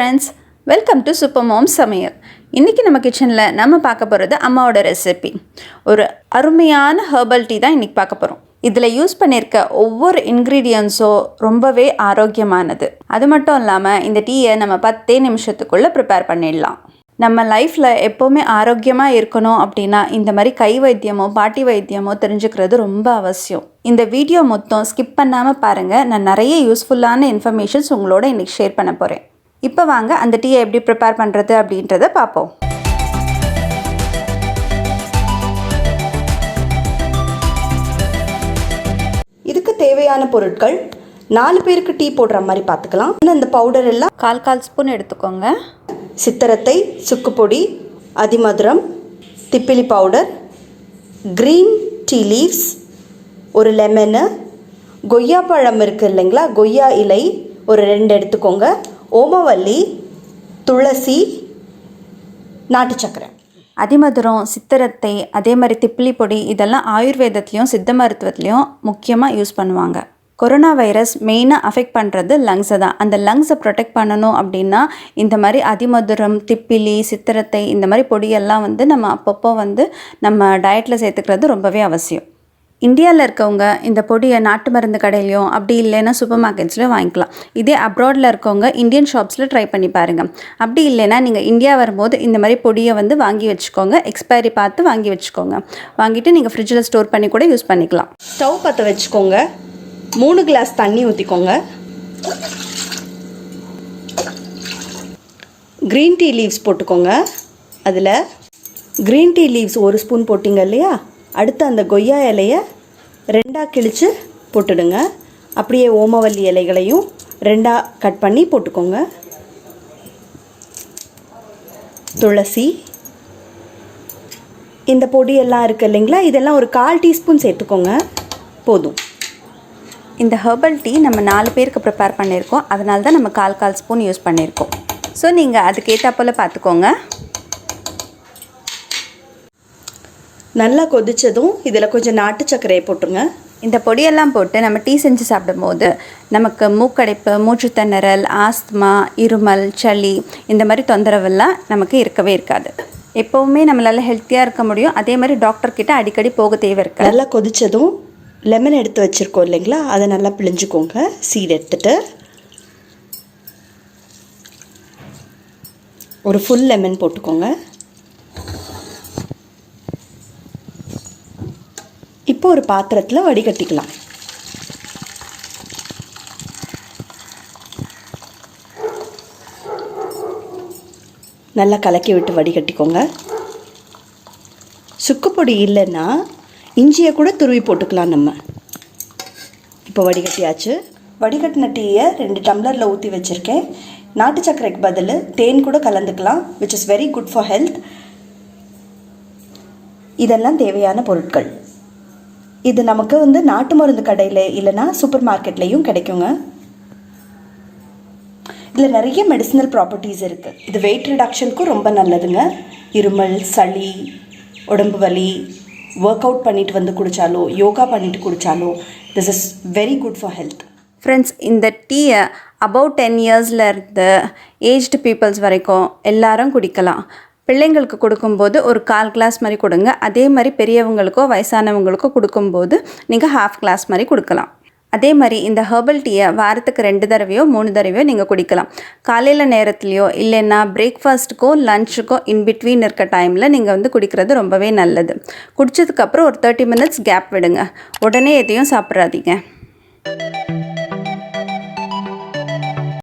Friends, welcome to super mom சமையல். இன்றைக்கி நம்ம கிச்சனில் நம்ம பார்க்க போகிறது அம்மாவோட ரெசிபி. ஒரு அருமையான ஹெர்பல் டீ தான் இன்றைக்கி பார்க்க போகிறோம். இதில் யூஸ் பண்ணியிருக்க ஒவ்வொரு இன்க்ரீடியன்ஸும் ரொம்பவே ஆரோக்கியமானது. அது மட்டும் இல்லாமல் இந்த டீயை நம்ம 10 நிமிஷத்துக்குள்ளே ப்ரிப்பேர் பண்ணிடலாம். நம்ம லைஃப்பில் எப்போவுமே ஆரோக்கியமாக இருக்கணும் அப்படின்னா இந்த மாதிரி கை வைத்தியமோ பாட்டி வைத்தியமோ தெரிஞ்சுக்கிறது ரொம்ப அவசியம். இந்த வீடியோ மொத்தம் ஸ்கிப் பண்ணாமல் பாருங்கள். நான் நிறைய யூஸ்ஃபுல்லான இன்ஃபர்மேஷன்ஸ் உங்களோட இன்றைக்கி ஷேர் பண்ண போகிறேன். இப்போ வாங்க அந்த டீயை எப்படி ப்ரிப்பேர் பண்ணுறது அப்படின்றத பார்ப்போம். இதுக்கு தேவையான பொருட்கள் 4 பேருக்கு டீ போடுற மாதிரி பார்த்துக்கலாம். இந்த பவுடர் எல்லாம் 1/4 ஸ்பூன் எடுத்துக்கோங்க. சித்திரத்தை, சுக்குப்பொடி, அதிமதுரம், திப்பிலி பவுடர், க்ரீன் டீ லீவ்ஸ், ஒரு லெமனு, கொய்யா பழம் இருக்குது இல்லைங்களா, கொய்யா இலை ஒரு 2 எடுத்துக்கோங்க, ஓமவல்லி, துளசி, நாட்டு சக்கரை. அதிமதுரம், சித்திரத்தை, அதே மாதிரி திப்பிலி பொடி இதெல்லாம் ஆயுர்வேதத்துலேயும் சித்த மருத்துவத்துலேயும் முக்கியமாக யூஸ் பண்ணுவாங்க. கொரோனா வைரஸ் மெயினாக அஃபெக்ட் பண்ணுறது லங்ஸை தான். அந்த லங்ஸை ப்ரொடெக்ட் பண்ணணும் அப்படின்னா இந்த மாதிரி அதிமதுரம், திப்பிலி, சித்திரத்தை இந்த மாதிரி பொடியெல்லாம் நம்ம அப்பப்போ நம்ம டயட்டில் சேர்த்துக்கிறது ரொம்பவே அவசியம். இந்தியாவில் இருக்கவங்க இந்த பொடியை நாட்டு மருந்து கடையிலையும் அப்படி இல்லைன்னா சூப்பர் மார்க்கெட்ஸ்லையும் வாங்கிக்கலாம். இதே அப்ராடில் இருக்கவங்க இந்தியன் ஷாப்ஸில் ட்ரை பண்ணி பாருங்கள். அப்படி இல்லைன்னா நீங்கள் இந்தியா வரும்போது இந்த மாதிரி பொடியை வாங்கி வச்சுக்கோங்க. எக்ஸ்பைரி பார்த்து வாங்கி வச்சுக்கோங்க. வாங்கிட்டு நீங்கள் ஃப்ரிட்ஜில் ஸ்டோர் பண்ணி கூட யூஸ் பண்ணிக்கலாம். ஸ்டவ் பற்ற வச்சுக்கோங்க. 3 கிளாஸ் தண்ணி ஊற்றிக்கோங்க. க்ரீன் டீ லீவ்ஸ் போட்டுக்கோங்க. அதில் க்ரீன் டீ லீவ்ஸ் 1 ஸ்பூன் போட்டிங்க இல்லையா, அடுத்து அந்த கொய்யா இலையை 2ஆக கிழித்து போட்டுடுங்க. அப்படியே ஓமவல்லி இலைகளையும் 2ஆக கட் பண்ணி போட்டுக்கோங்க. துளசி, இந்த பொடியெல்லாம் இருக்குது இல்லைங்களா, இதெல்லாம் ஒரு 1/4 டீஸ்பூன் சேர்த்துக்கோங்க, போதும். இந்த ஹெர்பல் டீ நம்ம 4 பேருக்கு ப்ரிப்பேர் பண்ணியிருக்கோம். அதனால தான் நம்ம 1/4 ஸ்பூன் யூஸ் பண்ணியிருக்கோம். ஸோ நீங்கள் அதுக்கேற்ற போல் பார்த்துக்கோங்க. நல்லா கொதித்ததும் இதில் கொஞ்சம் நாட்டு சர்க்கரையை போட்டுருங்க. இந்த பொடியெல்லாம் போட்டு நம்ம டீ செஞ்சு சாப்பிடும்போது நமக்கு மூக்கடைப்பு, மூச்சுத்திணறல், ஆஸ்துமா, இருமல், சளி இந்த மாதிரி தொந்தரவெல்லாம் நமக்கு இருக்கவே இருக்காது. எப்போவுமே நம்மளால் ஹெல்த்தியாக இருக்க முடியும். அதே மாதிரி டாக்டர்கிட்ட அடிக்கடி போக தேவை இருக்காது. நல்லா கொதித்ததும் லெமன் எடுத்து வச்சுருக்கோம் இல்லைங்களா, அதை நல்லா பிழிஞ்சுக்கோங்க. சீடு எடுத்துகிட்டு ஒரு ஃபுல் லெமன் போட்டுக்கோங்க. இப்போ ஒரு பாத்திரத்தில் வடிகட்டிக்கலாம். நல்லா கலக்கி விட்டு வடிகட்டிக்கோங்க. சுக்குப்பொடி இல்லைன்னா இஞ்சியை கூட துருவி போட்டுக்கலாம் நம்ம. இப்போ வடிகட்டியாச்சு. வடிகட்டின டீயை 2 டம்ளரில் ஊற்றி வச்சுருக்கேன். நாட்டு சர்க்கரைக்கு பதில் தேன் கூட கலந்துக்கலாம், which is very good for health. இதெல்லாம் தேவையான பொருட்கள். இது நமக்கு நாட்டு மருந்து கடையில் இல்லைனா சூப்பர் மார்க்கெட்லேயும் கிடைக்குங்க. இதில் நிறைய மெடிசினல் ப்ராப்பர்ட்டிஸ் இருக்குது. இது வெயிட் ரிடக்ஷனுக்கும் ரொம்ப நல்லதுங்க. இருமல், சளி, உடம்பு வலி, ஒர்க் அவுட் பண்ணிட்டு குடித்தாலோ, யோகா பண்ணிட்டு குடித்தாலோ this is very good for health. Friends, இந்த டீயை அபவுட் 10 இயர்ஸில் இருந்து ஏஜ்டு பீப்புள்ஸ் வரைக்கும் எல்லாரும் குடிக்கலாம். பிள்ளைங்களுக்கு கொடுக்கும்போது ஒரு 1/4 கிளாஸ் மாதிரி கொடுங்க. அதே மாதிரி பெரியவங்களுக்கோ வயசானவங்களுக்கோ கொடுக்கும்போது நீங்கள் 1/2 கிளாஸ் மாதிரி கொடுக்கலாம். அதே மாதிரி இந்த ஹெர்பல் டீயை வாரத்துக்கு 2 தடவையோ 3 தடவையோ நீங்கள் குடிக்கலாம். காலையில் நேரத்துலையோ இல்லைன்னா பிரேக்ஃபாஸ்ட்டுக்கோ லஞ்சுக்கோ இன்பிட்வீன் இருக்க டைமில் நீங்கள் குடிக்கிறது ரொம்பவே நல்லது. குடித்ததுக்கப்புறம் ஒரு 30 மினிட்ஸ் கேப் விடுங்க. உடனே எதையும் சாப்பிட்றாதீங்க.